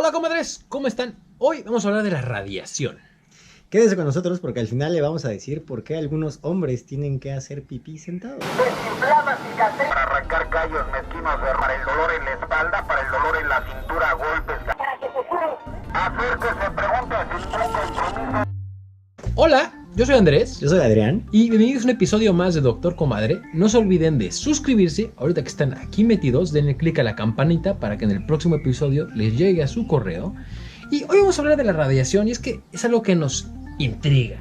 Hola comadres, ¿cómo están? Hoy vamos a hablar de la radiación. Quédese con nosotros porque al final le vamos a decir por qué algunos hombres tienen que hacer pipí sentados. Para arrancar callos mezquinos, para el dolor en la espalda, para el dolor en la cintura, golpes. Acérquese, pregunte sin compromiso. Hola, yo soy Andrés. Yo soy Adrián. Y bienvenidos a un episodio más de Doctor Comadre. No se olviden de suscribirse. Ahorita que están aquí metidos, denle clic a la campanita para que en el próximo episodio les llegue a su correo. Y hoy vamos a hablar de la radiación y es que es algo que nos intriga.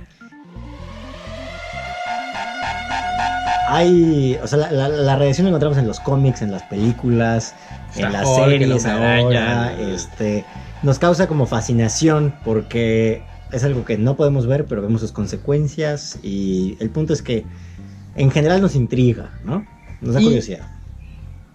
La radiación la encontramos en los cómics, en las películas, en las series ahora. Nos causa como fascinación porque es algo que no podemos ver, pero vemos sus consecuencias. Y el punto es que en general nos intriga, ¿no? Nos da curiosidad.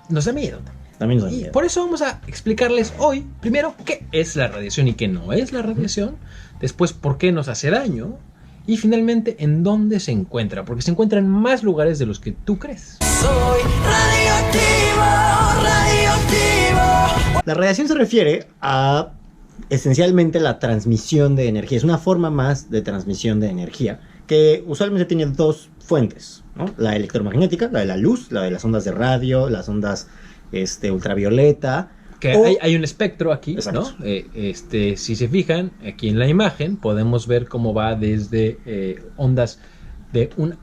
Nos da miedo también nos da y miedo. por eso vamos a explicarles hoy, primero, qué es la radiación y qué no es la radiación. Después, por qué nos hace daño. Y finalmente, en dónde se encuentra. Porque se encuentra en más lugares de los que tú crees. Soy radioactivo, radioactivo. La radiación se refiere a esencialmente la transmisión de energía. Es una forma más de transmisión de energía que usualmente tiene dos fuentes, ¿no? La electromagnética, la de la luz, la de las ondas de radio, las ondas ultravioleta. Que hay un espectro aquí, Exacto. ¿no? Si se fijan, aquí en la imagen podemos ver cómo va desde ondas de una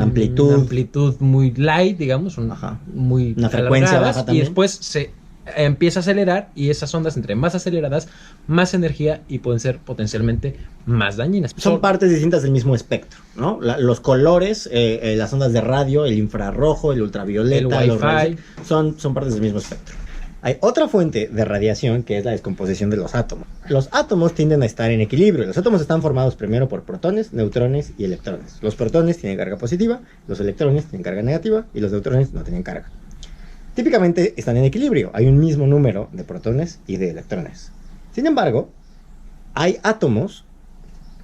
amplitud muy light, digamos, muy una frecuencia alargadas, baja también. y después se empieza a acelerar y esas ondas, entre más aceleradas, más energía y pueden ser potencialmente más dañinas. Son partes distintas del mismo espectro, ¿no? Los colores, las ondas de radio, el infrarrojo, el ultravioleta, el los Wi-Fi, rayos, son partes del mismo espectro. Hay otra fuente de radiación que es la descomposición de los átomos. Los átomos tienden a estar en equilibrio. Los átomos están formados primero por protones, neutrones y electrones. Los protones tienen carga positiva, los electrones tienen carga negativa y los neutrones no tienen carga. Típicamente están en equilibrio. Hay un mismo número de protones y de electrones. Sin embargo, hay átomos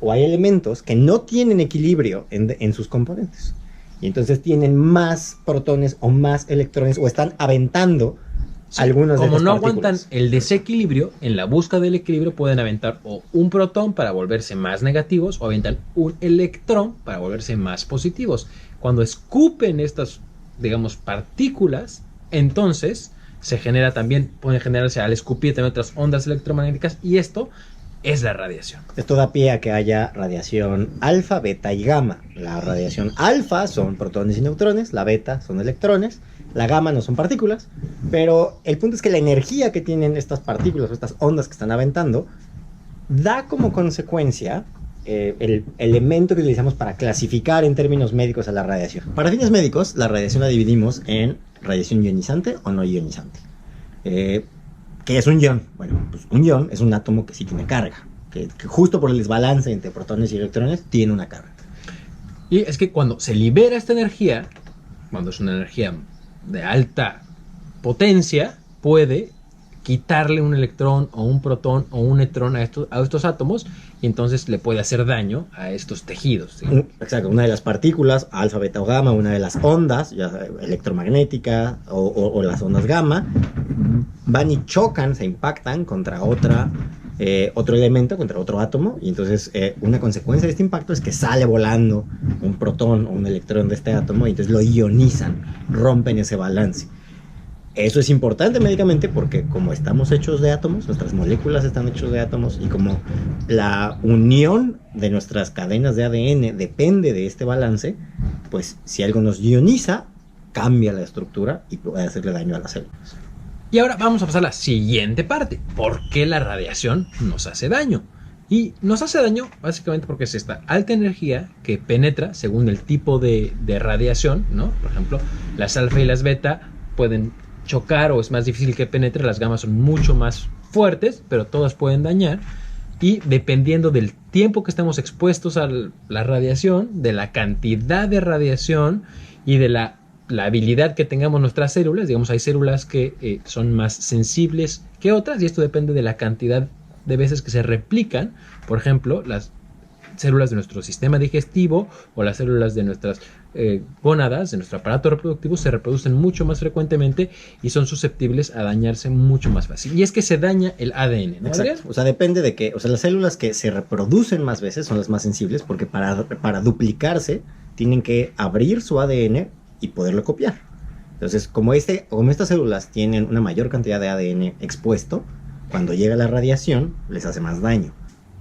o hay elementos que no tienen equilibrio en sus componentes. Y entonces tienen más protones o más electrones o están aventando. Sí, algunos de como estas no partículas. aguantan el desequilibrio, en la búsqueda del equilibrio pueden aventar o un protón para volverse más negativos o aventar un electrón para volverse más positivos. Cuando escupen estas, digamos, partículas, entonces se genera también, pueden generarse al escupir también otras ondas electromagnéticas y esto es la radiación. Esto da pie a que haya radiación alfa, beta y gamma. La radiación alfa son protones y neutrones, la beta son electrones, la gamma no son partículas, pero el punto es que la energía que tienen estas partículas o estas ondas que están aventando da como consecuencia el elemento que utilizamos para clasificar en términos médicos a la radiación. Para fines médicos, la radiación la dividimos en radiación ionizante o no ionizante. ¿Qué es un ion? Bueno, pues un ion es un átomo que sí tiene carga, que justo por el desbalance entre protones y electrones tiene una carga. Y es que cuando se libera esta energía, cuando es una energía de alta potencia, puede quitarle un electrón o un protón o un neutrón a estos átomos y entonces le puede hacer daño a estos tejidos, ¿sí? Exacto, una de las partículas, alfa, beta o gamma, una de las ondas, ya sea electromagnética o las ondas gamma, van y chocan, se impactan contra otro elemento, contra otro átomo, y entonces una consecuencia de este impacto es que sale volando un protón o un electrón de este átomo y entonces lo ionizan, rompen ese balance. Eso es importante médicamente porque como estamos hechos de átomos, nuestras moléculas están hechas de átomos y como la unión de nuestras cadenas de ADN depende de este balance, pues si algo nos ioniza, cambia la estructura y puede hacerle daño a las células. Y ahora vamos a pasar a la siguiente parte. ¿Por qué la radiación nos hace daño? Y nos hace daño básicamente porque es esta alta energía que penetra según el tipo de radiación, ¿no? Por ejemplo, las alfa y las beta pueden chocar o es más difícil que penetre. Las gamas son mucho más fuertes, pero todas pueden dañar. Y dependiendo del tiempo que estemos expuestos a la radiación, de la cantidad de radiación y de la habilidad que tengamos nuestras células, digamos, hay células que son más sensibles que otras y esto depende de la cantidad de veces que se replican. Por ejemplo, las células de nuestro sistema digestivo o las células de nuestras gónadas de nuestro aparato reproductivo se reproducen mucho más frecuentemente y son susceptibles a dañarse mucho más fácil. Y es que se daña el ADN, ¿no, Adrián? Exacto. O sea, depende de que, o sea, las células que se reproducen más veces son las más sensibles porque para duplicarse tienen que abrir su ADN y poderlo copiar. Entonces, como estas células tienen una mayor cantidad de ADN expuesto, cuando llega la radiación les hace más daño.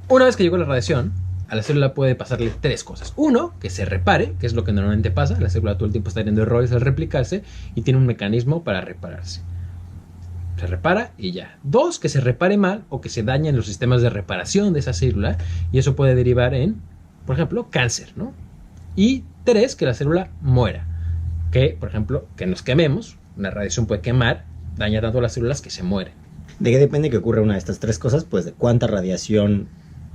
Una vez que llegó la radiación, a la célula puede pasarle 3 cosas. Uno, que se repare, que es lo que normalmente pasa. La célula todo el tiempo está teniendo errores al replicarse y tiene un mecanismo para repararse. Se repara y ya. 2, que se repare mal o que se dañen los sistemas de reparación de esa célula y eso puede derivar en, por ejemplo, cáncer, ¿no? Y 3, que la célula muera. Que, por ejemplo, que nos quememos. Una radiación puede quemar, daña tanto a las células que se mueren. ¿De qué depende que ocurra una de estas 3 cosas? Pues de cuánta radiación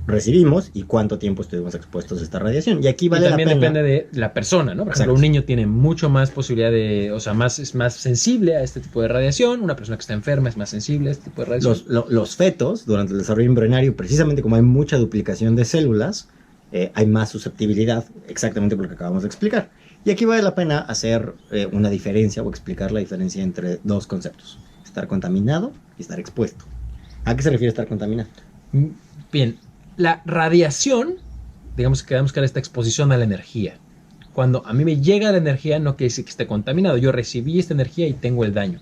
recibimos y cuánto tiempo estuvimos expuestos a esta radiación. Y aquí vale y también la pena. depende de la persona, ¿no? Por Exacto. ejemplo, un niño tiene mucho más posibilidad de, o sea, es más sensible a este tipo de radiación. Una persona que está enferma es más sensible a este tipo de radiación. Los fetos, durante el desarrollo embrionario, precisamente como hay mucha duplicación de células, hay más susceptibilidad, exactamente por lo que acabamos de explicar. Y aquí vale la pena hacer una diferencia o explicar la diferencia entre 2 conceptos: estar contaminado y estar expuesto. ¿A qué se refiere estar contaminado? Bien, la radiación, digamos que era esta exposición a la energía. Cuando a mí me llega la energía, no quiere decir que esté contaminado. Yo recibí esta energía y tengo el daño.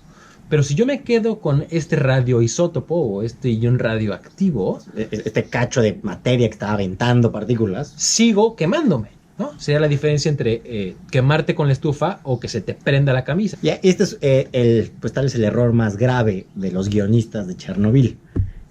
Pero si yo me quedo con este radioisótopo o este ion radioactivo, Este cacho de materia que está aventando partículas. sigo quemándome, ¿no? Sería la diferencia entre quemarte con la estufa o que se te prenda la camisa. Y este es pues tal vez el error más grave de los guionistas de Chernobyl.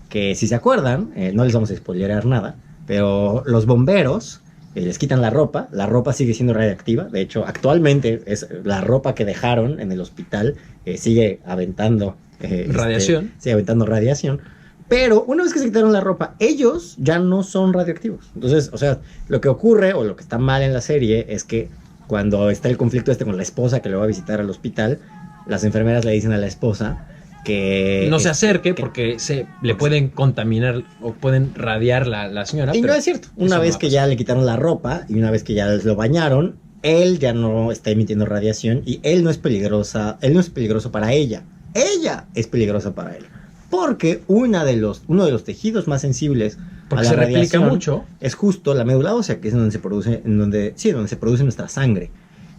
Que si se acuerdan, no les vamos a spoilear nada, pero los bomberos les quitan la ropa sigue siendo radiactiva. De hecho, actualmente es la ropa que dejaron en el hospital, sigue aventando Radiación. Sigue aventando radiación. Pero una vez que se quitaron la ropa, ellos ya no son radioactivos. Entonces, o sea, lo que ocurre o lo que está mal en la serie es que cuando está el conflicto con la esposa que le va a visitar al hospital, las enfermeras le dicen a la esposa que no se acerque porque le pueden contaminar o pueden radiar la señora. Y pero no es cierto. Una eso vez no que va a ya le quitaron la ropa y una vez que ya lo bañaron, él ya no está emitiendo radiación y él no es peligroso para ella. Ella es peligrosa para él. Porque uno de los tejidos más sensibles porque a la se replica radiación mucho. es justo la médula ósea, que es donde se produce, donde se produce nuestra sangre.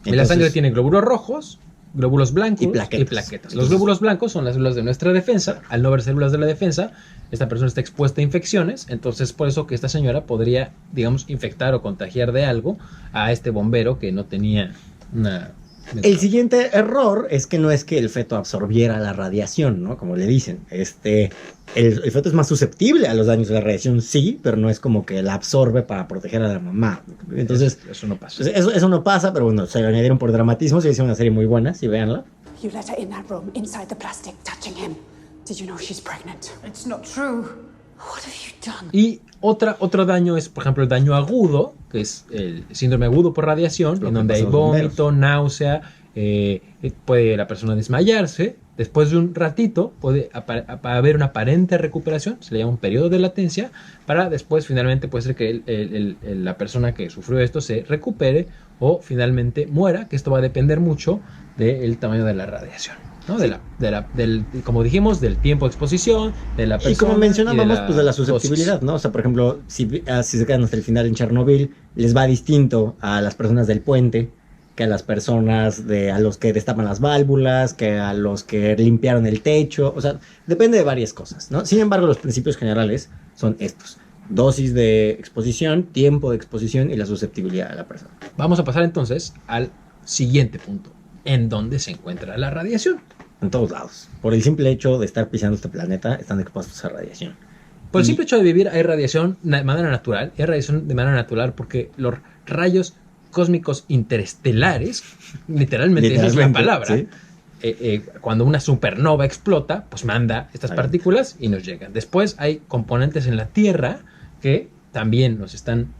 Y la sangre tiene glóbulos rojos, glóbulos blancos y plaquetas. Los glóbulos blancos son las células de nuestra defensa. Al no haber células de la defensa, esta persona está expuesta a infecciones. Entonces, por eso que esta señora podría, digamos, infectar o contagiar de algo a este bombero que no tenía una... El siguiente error es que no es que el feto absorbiera la radiación, ¿no? Como le dicen. El feto es más susceptible a los daños de la radiación, sí, pero no es como que la absorbe para proteger a la mamá. Entonces, eso no pasa. Eso no pasa, pero bueno, se lo añadieron por dramatismo. Se hizo una serie muy buena, sí, véanla. You let her in that room, inside the plastic, touching him. Did you know she's pregnant? It's not true. What have you done? Y otro daño es, por ejemplo, el daño agudo, que es el síndrome agudo por radiación, en donde hay vómito, náusea, puede la persona desmayarse. Después de un ratito puede haber una aparente recuperación, se le llama un periodo de latencia, para después finalmente puede ser que la persona que sufrió esto se recupere o finalmente muera, que esto va a depender mucho del tamaño de la radiación, ¿no? Sí. Como dijimos, del tiempo de exposición, de la persona. Y como mencionábamos, pues de la dosis. susceptibilidad, ¿no? O sea, por ejemplo, si se quedan hasta el final en Chernobyl, les va distinto a las personas del puente que a las personas a los que destapan las válvulas, que a los que limpiaron el techo. O sea, depende de varias cosas, ¿no? Sin embargo, los principios generales son estos: dosis de exposición, tiempo de exposición y la susceptibilidad de la persona. Vamos a pasar entonces al siguiente punto, en donde se encuentra la radiación. En todos lados. Por el simple hecho de estar pisando este planeta, están expuestos a radiación. Por el simple hecho de vivir hay radiación de manera natural. Hay radiación de manera natural porque los rayos cósmicos interestelares, literalmente esa es la palabra, ¿sí? Cuando una supernova explota, pues manda estas partículas y nos llegan. Después hay componentes en la Tierra que también nos están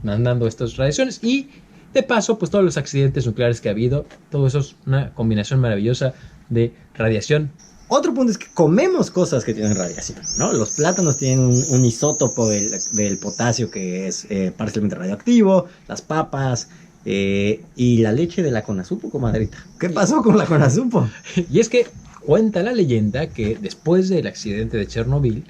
mandando estas radiaciones y de paso, pues todos los accidentes nucleares que ha habido, todo eso es una combinación maravillosa de radiación. Otro punto es que comemos cosas que tienen radiación, ¿no? Los plátanos tienen un isótopo del potasio que es parcialmente radioactivo, las papas, Y la leche de la Conasupo, comadrita. ¿Qué pasó con la Conasupo? Y es que cuenta la leyenda que después del accidente de Chernobyl,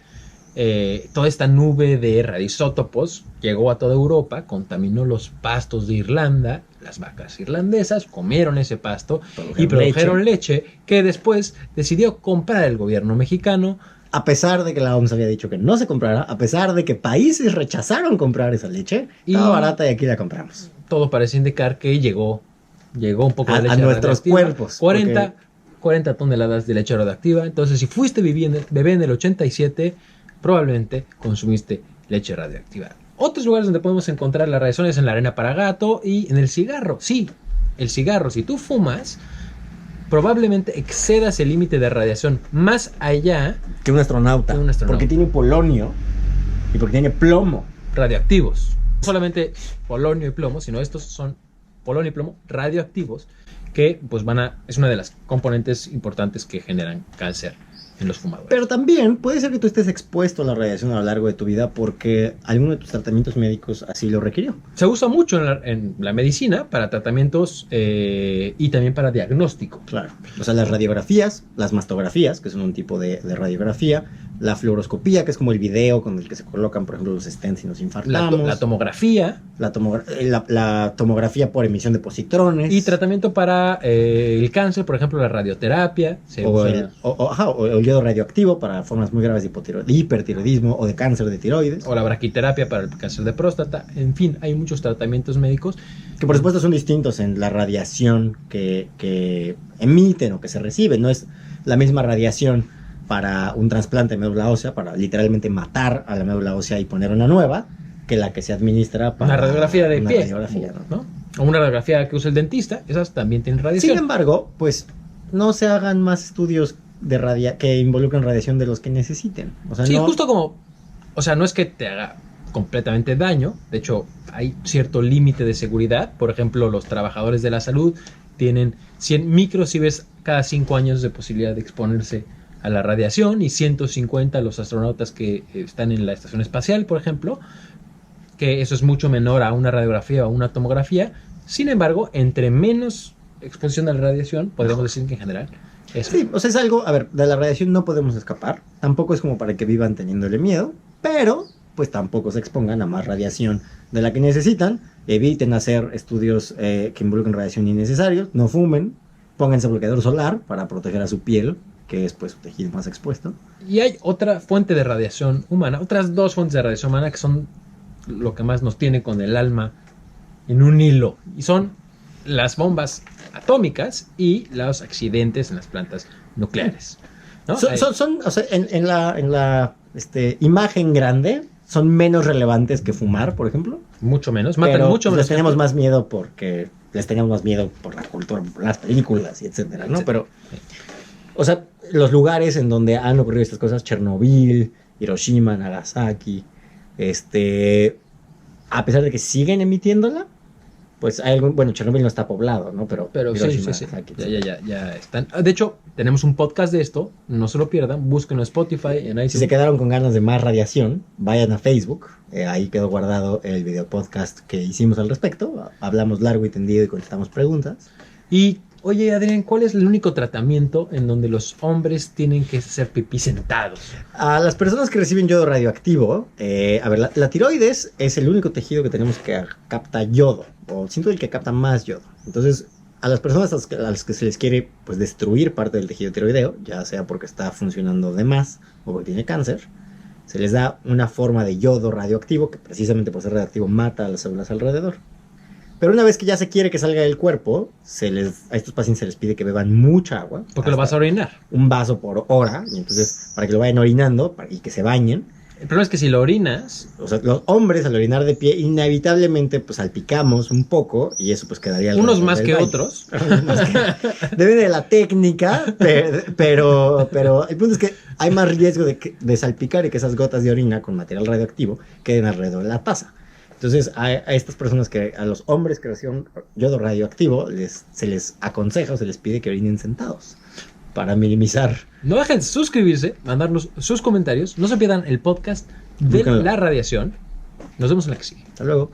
toda esta nube de radioisótopos llegó a toda Europa, contaminó los pastos de Irlanda, las vacas irlandesas comieron ese pasto y produjeron leche que después decidió comprar el gobierno mexicano. A pesar de que la OMS había dicho que no se comprara, a pesar de que países rechazaron comprar esa leche, estaba barata y aquí la compramos. Todo parece indicar que llegó un poco de leche a nuestros radioactiva. cuerpos. 40 toneladas de leche radioactiva. Entonces, si fuiste bebé en el 87, probablemente consumiste leche radioactiva. Otros lugares donde podemos encontrar la radiación es en la arena para gato y en el cigarro. Sí, el cigarro. Si tú fumas, probablemente excedas el límite de radiación más allá que un astronauta. Porque tiene polonio y porque tiene plomo. Radioactivos. No solamente polonio y plomo, sino estos son polonio y plomo radioactivos que pues es una de las componentes importantes que generan cáncer en los fumadores. Pero también puede ser que tú estés expuesto a la radiación a lo largo de tu vida porque alguno de tus tratamientos médicos así lo requirió. Se usa mucho en la medicina para tratamientos y también para diagnóstico. Claro. O sea, las radiografías, las mastografías, que son un tipo de radiografía, la fluoroscopía, que es como el video con el que se colocan, por ejemplo, los stents y nos infartamos. La tomografía. La tomografía por emisión de positrones. Y tratamiento para el cáncer, por ejemplo, la radioterapia. O el yodo radioactivo para formas muy graves de hipertiroidismo o de cáncer de tiroides. O la braquiterapia para el cáncer de próstata. En fin, hay muchos tratamientos médicos. Que por supuesto son distintos en la radiación que emiten o que se reciben. No es la misma radiación para un trasplante de médula ósea, para literalmente matar a la médula ósea y poner una nueva, que la que se administra para una radiografía de pie. Radiografía, ¿no? O una radiografía que usa el dentista, esas también tienen radiación. Sin embargo, pues no se hagan más estudios que involucren radiación de los que necesiten. O sea, sí, justo como, o sea, no es que te haga completamente daño, de hecho hay cierto límite de seguridad. Por ejemplo, los trabajadores de la salud tienen 100 microsieverts cada 5 años de posibilidad de exponerse a la radiación y 150 los astronautas que están en la estación espacial, por ejemplo, que eso es mucho menor a una radiografía o una tomografía. Sin embargo, entre menos exposición a la radiación, podemos decir que en general eso. Sí, o sea, es algo, a ver, de la radiación no podemos escapar, tampoco es como para que vivan teniéndole miedo, pero pues tampoco se expongan a más radiación de la que necesitan, eviten hacer estudios que involucren radiación innecesarios, no fumen, pónganse bloqueador solar para proteger a su piel, que es pues su tejido más expuesto. Y hay otra fuente de radiación humana, otras 2 fuentes de radiación humana que son lo que más nos tiene con el alma en un hilo, y son las bombas atómicas y los accidentes en las plantas nucleares, ¿no? Son o sea, en la imagen grande son menos relevantes que fumar, por ejemplo. Mucho menos, matan mucho menos. Les teníamos más miedo porque les teníamos más miedo por la cultura, por las películas y etcétera, ¿no? Pero, o sea, los lugares en donde han ocurrido estas cosas, Chernobyl, Hiroshima, Nagasaki, a pesar de que siguen emitiéndola, pues hay algún, bueno, Chernobyl no está poblado, ¿no? Pero Hiroshima, sí. Nagasaki, ya están. De hecho, tenemos un podcast de esto, no se lo pierdan, búsquenlo en Spotify, en iTunes. Si se quedaron con ganas de más radiación, vayan a Facebook, ahí quedó guardado el video podcast que hicimos al respecto, hablamos largo y tendido y contestamos preguntas. Y, oye, Adrián, ¿cuál es el único tratamiento en donde los hombres tienen que hacer pipí sentados? A las personas que reciben yodo radioactivo, a ver, la tiroides es el único tejido que tenemos que capta yodo, o siento el que capta más yodo. Entonces, a las personas a las que se les quiere pues destruir parte del tejido tiroideo, ya sea porque está funcionando de más o porque tiene cáncer, se les da una forma de yodo radioactivo que precisamente por ser radioactivo mata a las células alrededor. Pero una vez que ya se quiere que salga del cuerpo, a estos pacientes se les pide que beban mucha agua. Porque lo vas a orinar. Un vaso por hora, y entonces para que lo vayan orinando y que se bañen. El problema es que si lo orinas... O sea, los hombres al orinar de pie inevitablemente pues salpicamos un poco y eso pues quedaría... Unos más que otros. Depende de la técnica, pero el punto es que hay más riesgo de salpicar y que esas gotas de orina con material radioactivo queden alrededor de la taza. Entonces, a estas personas a los hombres que reciben yodo radioactivo, se les aconseja o se les pide que orinen sentados para minimizar. No dejen de suscribirse, mandarnos sus comentarios. No se pierdan el podcast de la radiación. Nos vemos en la que sigue. Hasta luego.